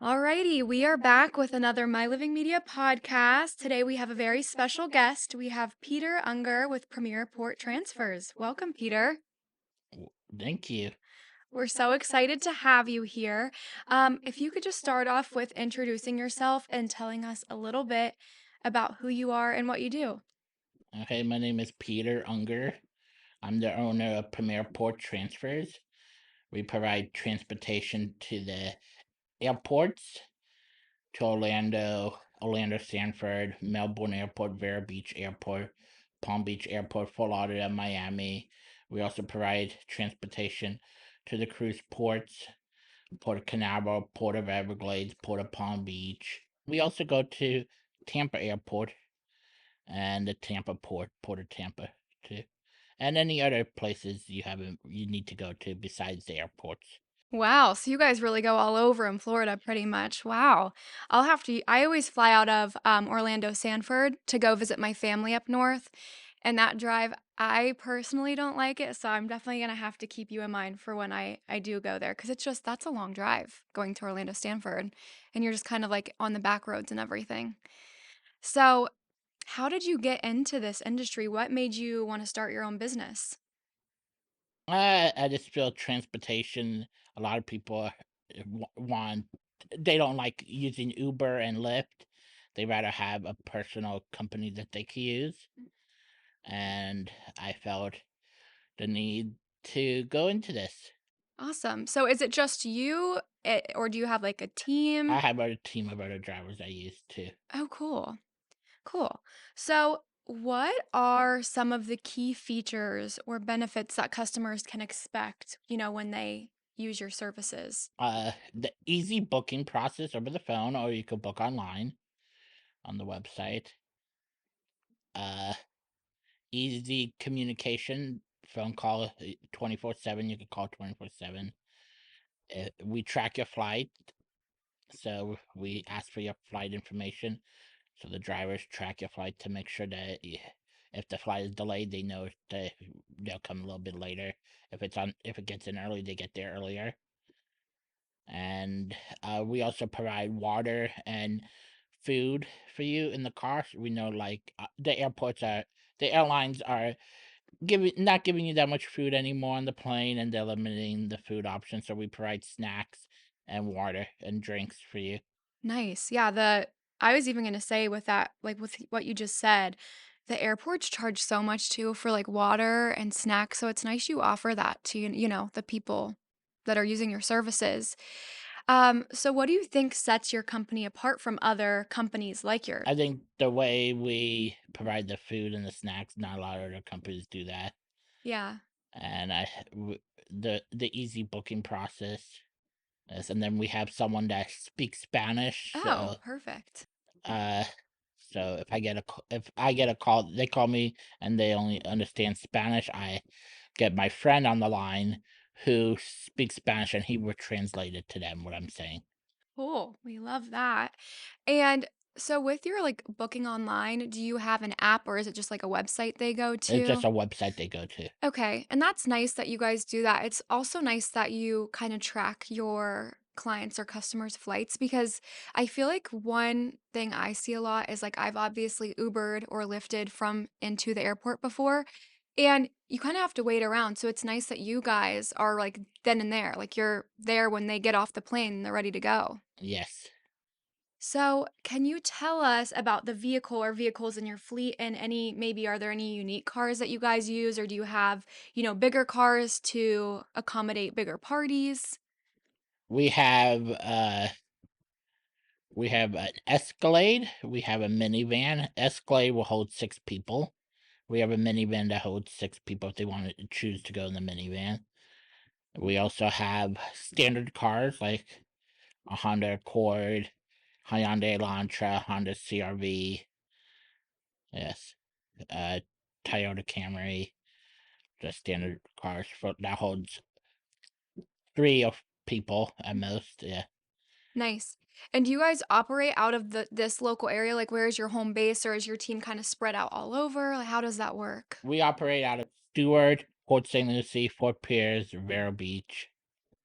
Alrighty, we are back with another My Living Media podcast. Today we have a very special guest. We have Peter Unger with Premier Port Transfers. Welcome, Peter. W Thank you. We're so excited to have you here. If you could just start off with introducing yourself and telling us a little bit about who you are and what you do. Okay, my name is Peter Unger. I'm the owner of Premier Port Transfers. We provide transportation to the airports, to Orlando Sanford, Melbourne Airport, Vero Beach Airport, Palm Beach Airport, Fort Lauderdale, Miami. We also provide transportation to the cruise ports, Port of Canaveral, Port of Everglades, Port of Palm Beach. We also go to Tampa Airport and the Tampa Port of Tampa too, and any other places you need to go to besides the airports. Wow, so you guys really go all over in Florida pretty much. Wow. I always fly out of Orlando Sanford to go visit my family up north. And that drive, I personally don't like it. So I'm definitely going to have to keep you in mind for when I do go there. Cause that's a long drive going to Orlando Sanford. And you're just kind of like on the back roads and everything. So, how did you get into this industry? What made you want to start your own business? I just feel transportation. A lot of people want they don't like using Uber and Lyft. They rather have a personal company that they can use, and I felt the need to go into this. Awesome. So, is it just you, or do you have like a I team? have a team of other drivers I use too. Oh, cool. Cool. So, what are some of the key features or benefits that customers can expect, when they use your services? The easy booking process over the phone, or you could book online on the website. Uh, Easy communication, phone call 24/7. You can call 24/7. We track your flight, so we ask for your flight information. So the drivers track your flight to make sure that if the flight is delayed, they know that they'll come a little bit later. If it gets in early, they get there earlier. And we also provide water and food for you in the car. So we know, like, the airlines are giving not giving you that much food anymore on the plane, and they're limiting the food options. So we provide snacks and water and drinks for you. Nice. Yeah, the I was even gonna say with that, like with what you just said, the airports charge so much too for like water and snacks. So it's nice you offer that to, the people that are using your services. So what do you think sets your company apart from other companies like yours? I think the way we provide the food and the snacks, not a lot of other companies do that. Yeah. And the easy booking process. Yes, and then we have someone that speaks Spanish, Oh, perfect. uh, so if I get a call, they call me and they only understand Spanish, I get my friend on the line who speaks Spanish, and he will translate it to them what I'm saying. Cool. We love that. And so with your like booking online, do you have an app or is it just like a website they go It's just to? a website they go to. Okay, and that's nice that you guys do that. It's also nice that you kind of track your clients or customers' flights because I feel like one thing I see a lot is like I've obviously Ubered or Lyfted from into the airport before, and you kind of have to wait around. So it's nice that you guys are like then and there, like you're there when they get off the plane and they're ready to go. Yes. So, can you tell us about the vehicle or vehicles in your fleet and maybe are there any unique cars that you guys use or do you have, bigger cars to accommodate bigger parties? We have, we have an Escalade, we have a minivan. Escalade will hold 6 people. We have a minivan that holds 6 people if they wanna choose to go in the minivan. We also have standard cars like a Honda Accord, Hyundai Elantra, Honda CR-V, yes, uh, Toyota Camry, just standard cars for that holds 3 of people at most, yeah. Nice. And do you guys operate out of this local area? Like where is your home base or is your team kind of spread out all over? Like how does that work? We operate out of Stuart, Port St. Lucie, Fort Pierce, Vero Beach.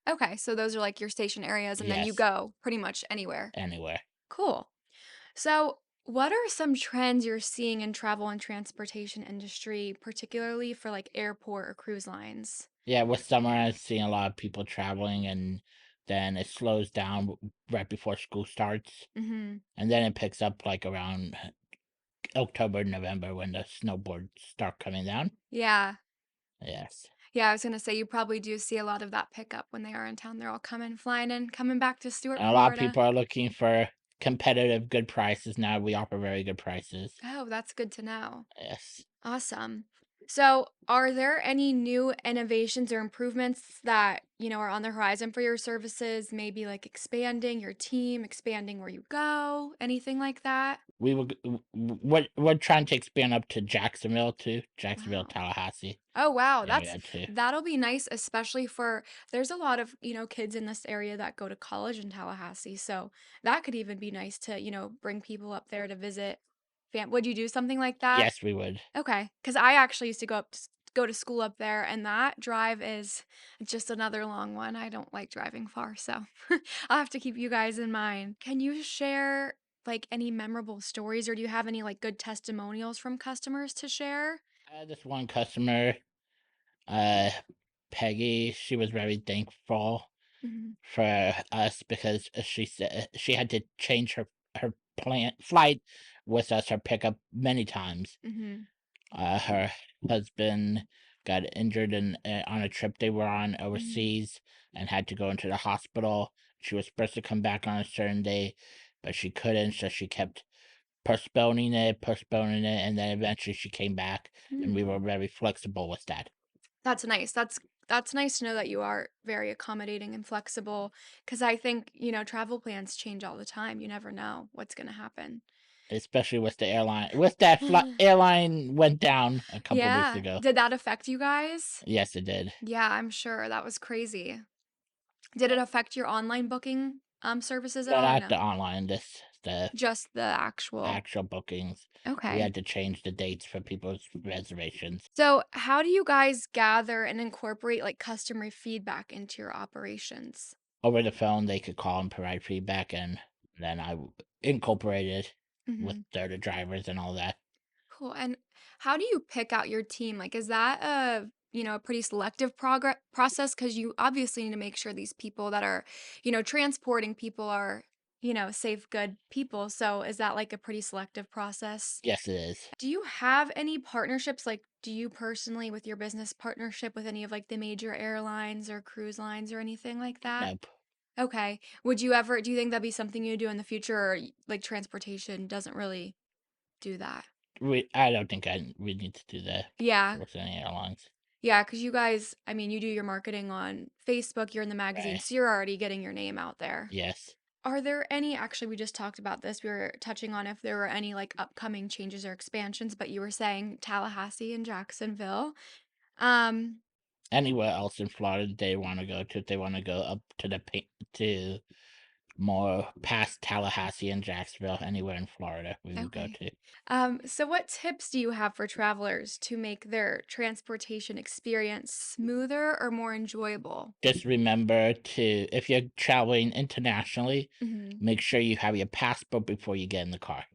Okay, so those are like your station areas, and then you Yes, go pretty much anywhere. anywhere. Cool. So, what are some trends you're seeing in travel and transportation industry, particularly for like airport or cruise lines? Yeah, with summer, I'm seeing a lot of people traveling, and then it slows down right before school starts, Mhm. and then it picks up like around October, November when the snowboards start coming down. Yeah. Yes. Yeah, I was gonna say you probably do see a lot of that pickup when they are in town. They're all coming flying in, coming back to Stuart, And a lot of Florida. people are looking for competitive, good prices now. We offer very good prices. Oh, that's good to know. Yes. Awesome. So, are there any new innovations or improvements that, are on the horizon for your services? Maybe like expanding your team, expanding where you go, anything like that? We will. We're trying to expand up to Jacksonville too. Jacksonville, Wow. Tallahassee Oh, wow. area too. That'll be nice, especially for there's a lot of, kids in this area that go to college in Tallahassee. So that could even be nice to, bring people up there to visit. Would you do something like that? Yes, we would. Okay, because I actually used to go to school up there, and that drive is just another long one. I don't like driving far, so I'll have to keep you guys in mind. Can you share like any memorable stories, or do you have any like good testimonials from customers to share? This one customer, uh, Peggy, she was very thankful Mhm, for us because she said she had to change her plan flight with us, her pickup many times. mhm, Her husband got injured on a trip they were on mhm, overseas and had to go into the hospital. She was supposed to come back on a certain day, but she couldn't, so she kept postponing it, and then eventually she came back, and we mm. were very flexible with that. That's nice. That's nice to know that you are very accommodating and flexible. Because I think, travel plans change all the time. You never know what's gonna happen. Especially with the airline. With that airline went down a couple weeks Yeah. ago. Did that affect you guys? Yes, it did. Yeah, I'm sure. That was crazy. Did it affect your online booking, services at No, all or not the no? online. The Just the actual. actual bookings. We Okay. had to change the dates for people's reservations. So, how do you guys gather and incorporate, like, customer feedback into your operations? Over the phone, they could call and provide feedback, and then incorporated with Mhm. the other drivers and all that. Cool, and how do you pick out your team? Like, is that a pretty selective process? Because you obviously need to make sure these people that are, transporting people are, safe, good people. So is that like a pretty selective process? Yes, it is. Do you have any partnerships? Like, do you personally, with your business partnership with any of like the major airlines or cruise lines or anything like that? Nope. Okay. Do you think that'd be something you do in the future or like transportation doesn't really do that? I don't think we need to do that Yeah. with any airlines. Yeah, because you guys, I mean, you do your marketing on Facebook, you're in the magazine, Right. so you're already getting your name out there. Yes. Are there any, actually, we just talked about this. We were touching on if there were any like upcoming changes or expansions, but you were saying Tallahassee and Jacksonville. Um, Anywhere else in Florida they want to go to, if they want to go up to to more past Tallahassee and Jacksonville, anywhere in Florida we would go okay. to. So what tips do you have for travelers to make their transportation experience smoother or more enjoyable? Just remember to, if you're traveling internationally, Hmm. make sure you have your passport before you get in the car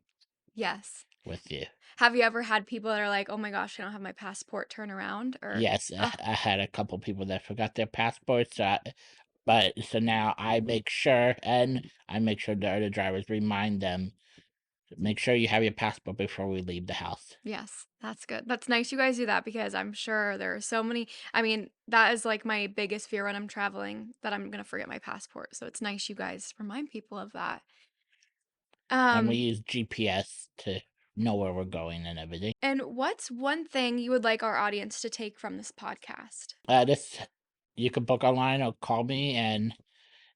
Yes. with you. Have you ever had people that are like, "Oh my gosh, I don't have my passport," turn around or Yes, oh, I had a couple people that forgot their passports, but so now I make sure the other drivers remind them, make sure you have your passport before we leave the house. yes, that's good. That's nice you guys do that because I'm sure there are so many I mean, that is like my biggest fear when I'm traveling, that I'm gonna forget my passport, so it's nice you guys remind people of that. And we Um, use GPS to know where we're going and everything. and what's one thing you would like our audience to take from this podcast? This You can book online or call me, and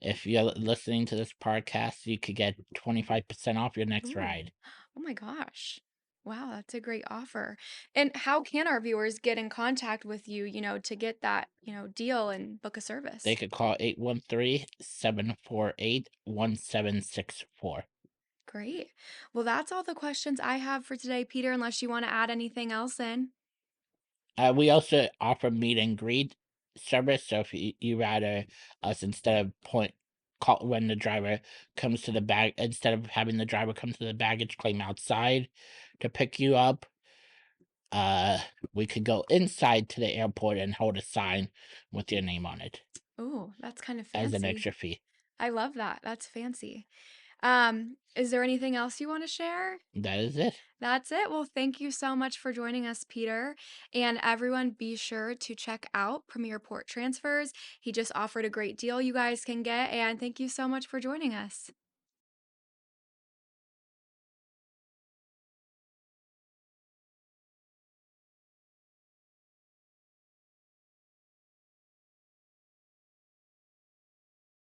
if you're listening to this podcast, you could get 25% off your next Ooh. ride. Oh my gosh. Wow, that's a great offer. And how can our viewers get in contact with you, to get that, deal and book a They service? could call 813-748-1764. Great. Well, that's all the questions I have for today, Peter, unless you want to add anything else in. We also offer meet and greet, service. So if you rather us instead of point call when the driver comes to the bag instead of having the driver come to the baggage claim outside to pick you up, uh, we could go inside to the airport and hold a sign with your name on it Oh, that's kind of as an fancy. extra fee. I love that. That's fancy. Is there anything else you want to share? That is it. That's it. Well, thank you so much for joining us, Peter. And everyone, be sure to check out Premier Port Transfers. He just offered a great deal you guys can get. And thank you so much for joining us.